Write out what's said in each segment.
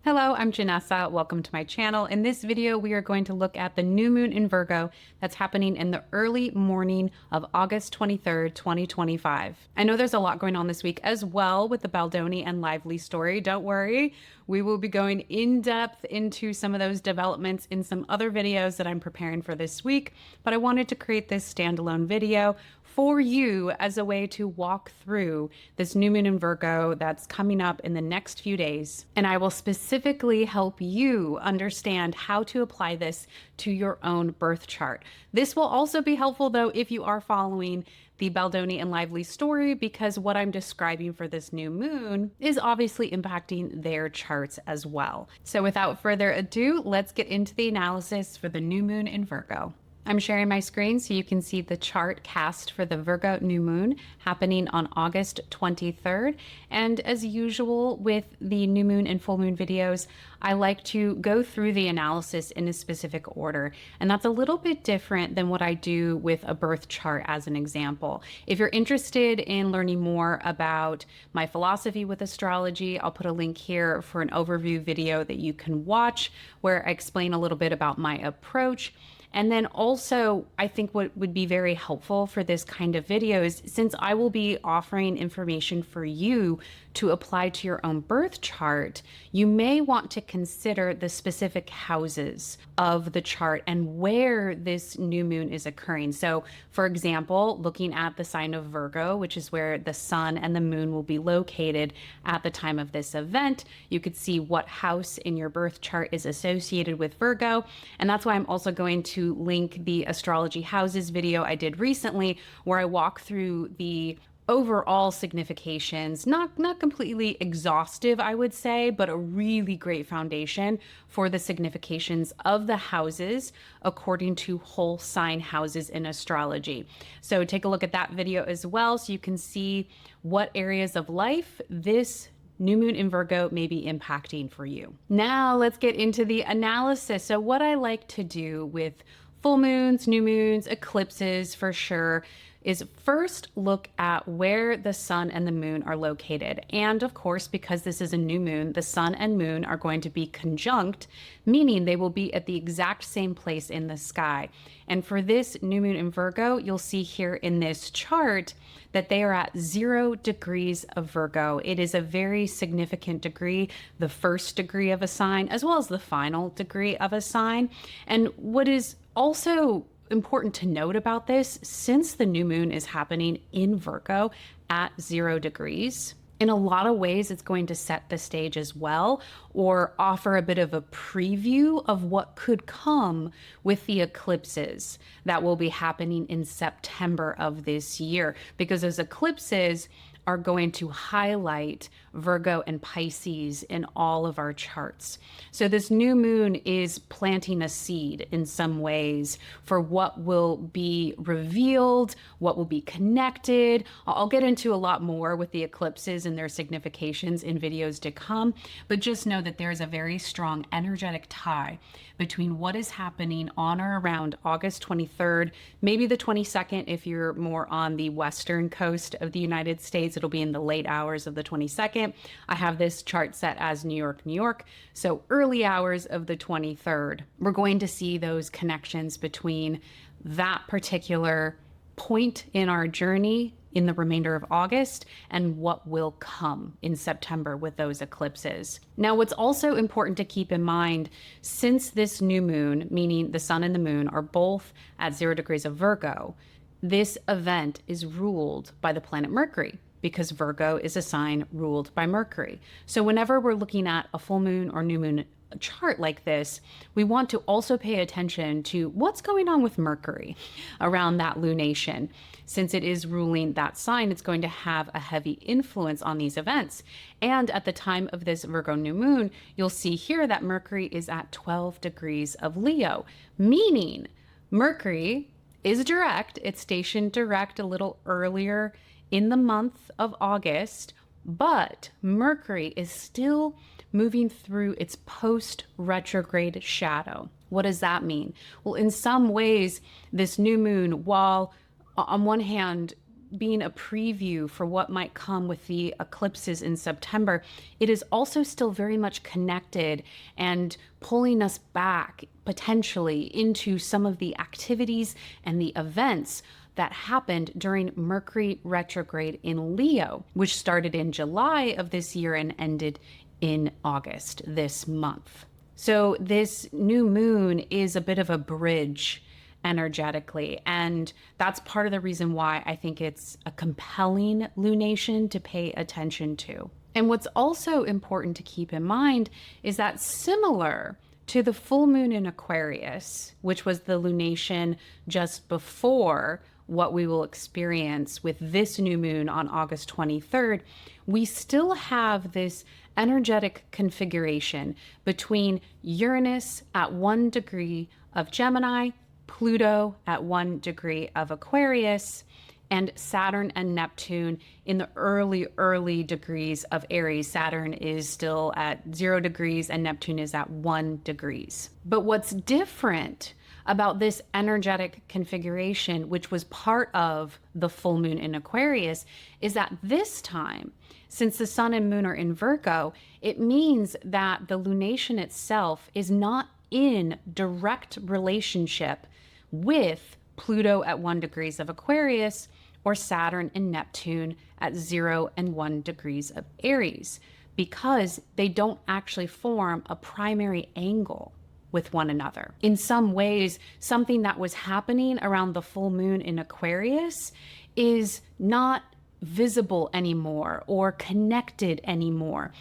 Hello, I'm Janessa. Welcome to my channel. In this video, we are going to look at the new moon in Virgo that's happening in the early morning of August 23rd, 2025. I know there's a lot going on this week as well with the Baldoni and Lively story. Don't worry, we will be going in depth into some of those developments in some other videos that I'm preparing for this week, but I wanted to create this standalone video for you as a way to walk through this new moon in Virgo that's coming up in the next few days. And I will specifically help you understand how to apply this to your own birth chart. This will also be helpful though if you are following the Baldoni and Lively story, because what I'm describing for this new moon is obviously impacting their charts as well. So without further ado, let's get into the analysis for the new moon in Virgo. I'm sharing my screen so you can see the chart cast for the Virgo new moon happening on August 23rd. And as usual with the new moon and full moon videos, I like to go through the analysis in a specific order. And that's a little bit different than what I do with a birth chart as an example. If you're interested in learning more about my philosophy with astrology, I'll put a link here for an overview video that you can watch where I explain a little bit about my approach. And then also, I think what would be very helpful for this kind of video is, since I will be offering information for you to apply to your own birth chart, you may want to consider the specific houses of the chart and where this new moon is occurring. So for example, looking at the sign of Virgo, which is where the sun and the moon will be located at the time of this event, you could see what house in your birth chart is associated with Virgo. And that's why I'm also going to link the astrology houses video I did recently, where I walk through the overall significations, not completely exhaustive, I would say, but a really great foundation for the significations of the houses according to whole sign houses in astrology. So take a look at that video as well so you can see what areas of life this new moon in Virgo may be impacting for you. Now let's get into the analysis. So what I like to do with full moons, new moons, eclipses for sure, is first look at where the sun and the moon are located. And of course, because this is a new moon, the sun and moon are going to be conjunct, meaning they will be at the exact same place in the sky. And for this new moon in Virgo, you'll see here in this chart that they are at 0 degrees of Virgo. It is a very significant degree, the first degree of a sign, as well as the final degree of a sign. And what is also important to note about this, since the new moon is happening in Virgo at 0 degrees, in a lot of ways, it's going to set the stage as well, or offer a bit of a preview of what could come with the eclipses that will be happening in September of this year, because those eclipses are going to highlight Virgo and Pisces in all of our charts. So this new moon is planting a seed in some ways for what will be revealed, what will be connected. I'll get into a lot more with the eclipses and their significations in videos to come, but just know that there's a very strong energetic tie between what is happening on or around August 23rd, maybe the 22nd if you're more on the western coast of the United States. It'll be in the late hours of the 22nd. I have this chart set as New York, New York. So early hours of the 23rd, we're going to see those connections between that particular point in our journey in the remainder of August and what will come in September with those eclipses. Now, what's also important to keep in mind, since this new moon, meaning the sun and the moon, are both at 0 degrees of Virgo, this event is ruled by the planet Mercury, because Virgo is a sign ruled by Mercury. So whenever we're looking at a full moon or new moon chart like this, we want to also pay attention to what's going on with Mercury around that lunation. Since it is ruling that sign, it's going to have a heavy influence on these events. And at the time of this Virgo new moon, you'll see here that Mercury is at 12 degrees of Leo, meaning Mercury is direct. It's stationed direct a little earlier in the month of August, but Mercury is still moving through its post-retrograde shadow. What does that mean? Well, in some ways, this new moon, while on one hand being a preview for what might come with the eclipses in September, it is also still very much connected and pulling us back potentially into some of the activities and the events that happened during Mercury retrograde in Leo, which started in July of this year and ended in August this month. So this new moon is a bit of a bridge energetically, and that's part of the reason why I think it's a compelling lunation to pay attention to. And what's also important to keep in mind is that similar to the full moon in Aquarius, which was the lunation just before what we will experience with this new moon on August 23rd, we still have this energetic configuration between Uranus at 1 degree of Gemini, Pluto at 1 degree of Aquarius, and Saturn and Neptune in the early degrees of Aries. Saturn is still at 0 degrees and Neptune is at 1 degrees. But what's different about this energetic configuration, which was part of the full moon in Aquarius, is that this time, since the sun and moon are in Virgo, it means that the lunation itself is not in direct relationship with Pluto at 1 degrees of Aquarius or Saturn and Neptune at 0 and 1 degrees of Aries, because they don't actually form a primary angle with one another. In some ways, something that was happening around the full moon in Aquarius is not visible anymore or connected anymore.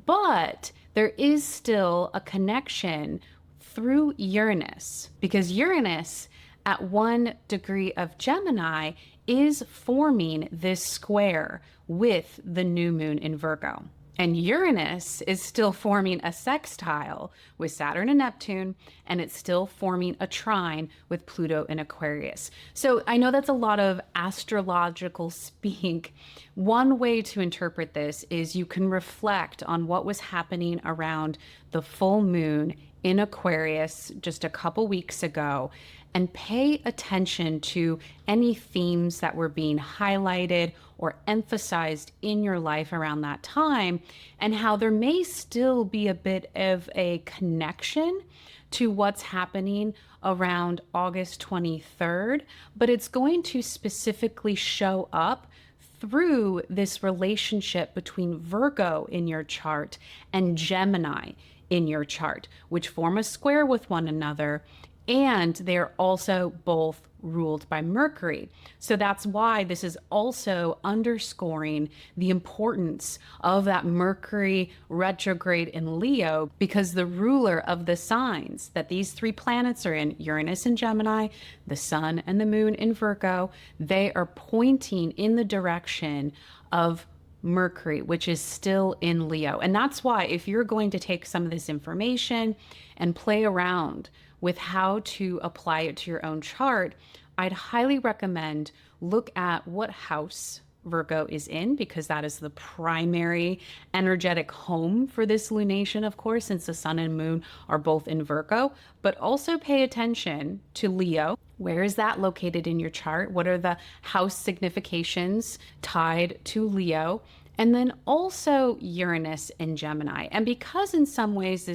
But there is still a connection through Uranus, because Uranus at 1 degree of Gemini is forming this square with the new moon in Virgo. And Uranus is still forming a sextile with Saturn and Neptune, and it's still forming a trine with Pluto in Aquarius. So I know that's a lot of astrological speak. One way to interpret this is you can reflect on what was happening around the full moon in Aquarius just a couple weeks ago and pay attention to any themes that were being highlighted or emphasized in your life around that time, and how there may still be a bit of a connection to what's happening around August 23rd, but it's going to specifically show up through this relationship between Virgo in your chart and Gemini in your chart, which form a square with one another, and they're also both ruled by Mercury. So that's why this is also underscoring the importance of that Mercury retrograde in Leo, because the ruler of the signs that these three planets are in, Uranus in Gemini, the sun and the moon in Virgo, they are pointing in the direction of Mercury, which is still in Leo. And that's why if you're going to take some of this information and play around with how to apply it to your own chart, I'd highly recommend look at what house Virgo is in, because that is the primary energetic home for this lunation, of course, since the sun and moon are both in Virgo. But also pay attention to Leo. Where is that located in your chart? What are the house significations tied to Leo? And then also Uranus and Gemini. And because in some ways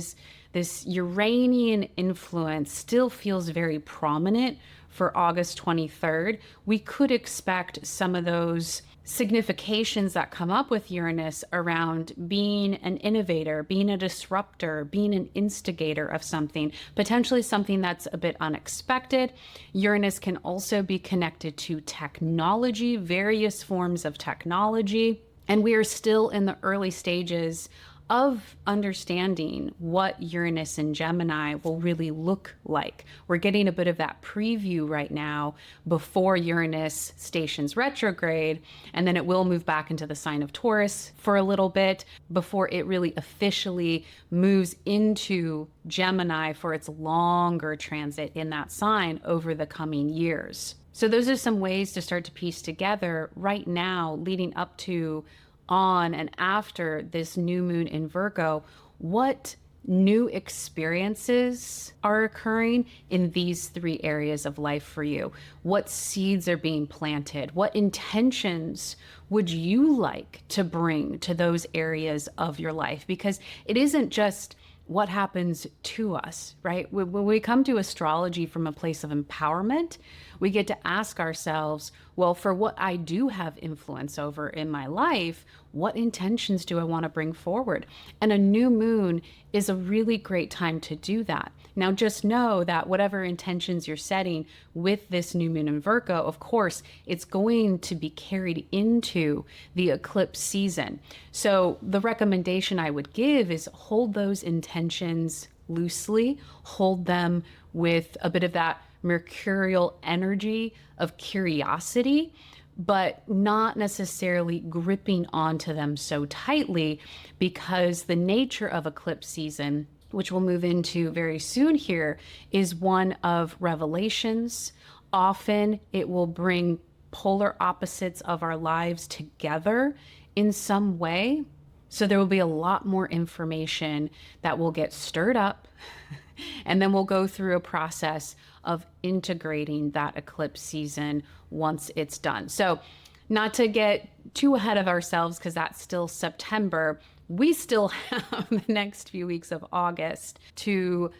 this Uranian influence still feels very prominent for August 23rd, we could expect some of those significations that come up with Uranus around being an innovator, being a disruptor, being an instigator of something, potentially something that's a bit unexpected. Uranus can also be connected to technology, various forms of technology. And we are still in the early stages of understanding what Uranus and Gemini will really look like. We're getting a bit of that preview right now before Uranus stations retrograde, and then it will move back into the sign of Taurus for a little bit before it really officially moves into Gemini for its longer transit in that sign over the coming years. So those are some ways to start to piece together right now, leading up to, on, and after this new moon in Virgo, what new experiences are occurring in these three areas of life for you. What seeds are being planted? What intentions would you like to bring to those areas of your life? Because it isn't just what happens to us, right? When we come to astrology from a place of empowerment, we get to ask ourselves, well, for what I do have influence over in my life, what intentions do I want to bring forward? And a new moon is a really great time to do that. Now, just know that whatever intentions you're setting with this new moon in Virgo, of course, it's going to be carried into the eclipse season. So the recommendation I would give is hold those intentions loosely, hold them with a bit of that mercurial energy of curiosity, but not necessarily gripping onto them so tightly, because the nature of eclipse season, which we'll move into very soon here, is one of revelations. Often it will bring polar opposites of our lives together in some way. So there will be a lot more information that will get stirred up, and then we'll go through a process of integrating that eclipse season once it's done. So not to get too ahead of ourselves, because that's still September, we still have the next few weeks of August to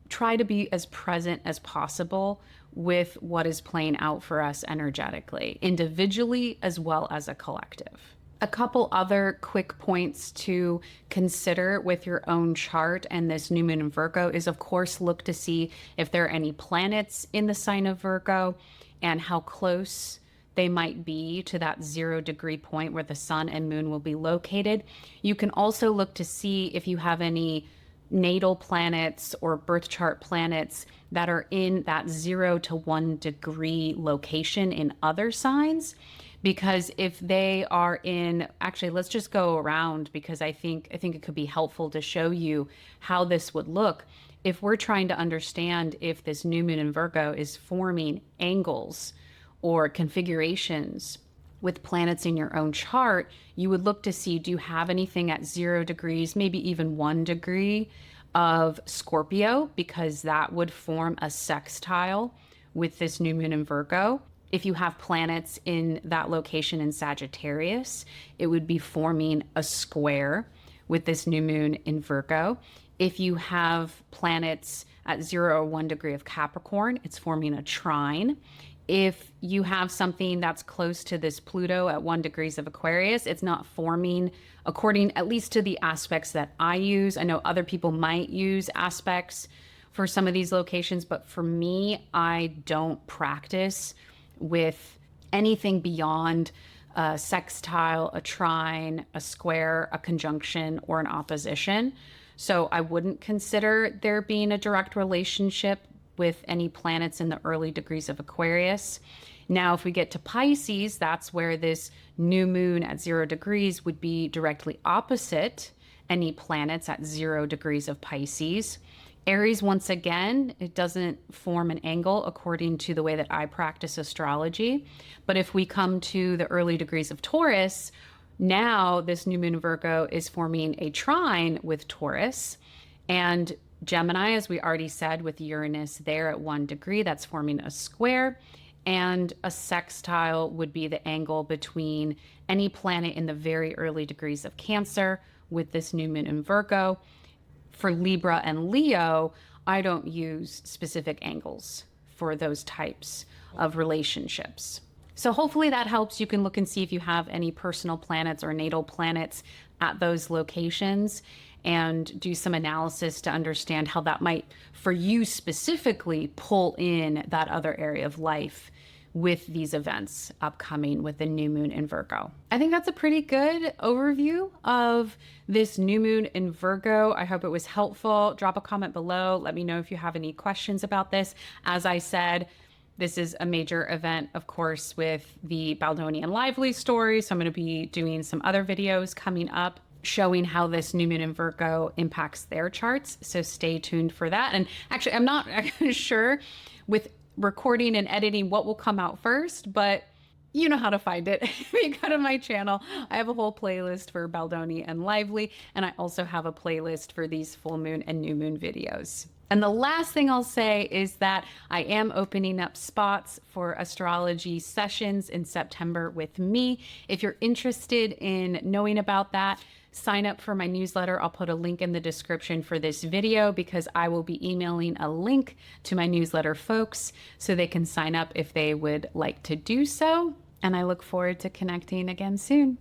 try to be as present as possible with what is playing out for us energetically, individually as well as a collective. A couple other quick points to consider with your own chart and this new moon in Virgo is, of course, look to see if there are any planets in the sign of Virgo and how close they might be to that 0-degree point where the sun and moon will be located. You can also look to see if you have any natal planets or birth chart planets that are in that 0 to 1 degree location in other signs. Because if they are in, actually, let's just go around, because I think it could be helpful to show you how this would look. If we're trying to understand if this new moon in Virgo is forming angles or configurations with planets in your own chart, you would look to see, do you have anything at 0 degrees, maybe even 1 degree of Scorpio, because that would form a sextile with this new moon in Virgo. If you have planets in that location in Sagittarius, it would be forming a square with this new moon in Virgo. If you have planets at 0 or 1 degree of Capricorn, it's forming a trine. If you have something that's close to this Pluto at 1 degrees of Aquarius, it's not forming according at least to the aspects that I use. I know other people might use aspects for some of these locations, but for me, I don't practice with anything beyond a sextile, a trine, a square, a conjunction, or an opposition. So I wouldn't consider there being a direct relationship with any planets in the early degrees of Aquarius. Now, if we get to Pisces, that's where this new moon at 0 degrees would be directly opposite any planets at 0 degrees of Pisces. Aries, once again, it doesn't form an angle according to the way that I practice astrology. But if we come to the early degrees of Taurus, now this new moon in Virgo is forming a trine with Taurus. And Gemini, as we already said, with Uranus there at 1 degree, that's forming a square. And a sextile would be the angle between any planet in the very early degrees of Cancer with this new moon in Virgo. For Libra and Leo, I don't use specific angles for those types of relationships. So hopefully that helps. You can look and see if you have any personal planets or natal planets at those locations and do some analysis to understand how that might, for you specifically, pull in that other area of life with these events upcoming with the new moon in Virgo. I think that's a pretty good overview of this new moon in Virgo. I hope it was helpful. Drop a comment below. Let me know if you have any questions about this. As I said, this is a major event, of course, with the Baldoni and Lively story. So I'm going to be doing some other videos coming up showing how this new moon in Virgo impacts their charts. So stay tuned for that. And actually, I'm not sure with recording and editing what will come out first, but you know how to find it. If you go to my channel, I have a whole playlist for Baldoni and Lively, and I also have a playlist for these full moon and new moon videos. And the last thing I'll say is that I am opening up spots for astrology sessions in September with me. If you're interested in knowing about that, sign up for my newsletter. I'll put a link in the description for this video because I will be emailing a link to my newsletter folks so they can sign up if they would like to do so. And I look forward to connecting again soon.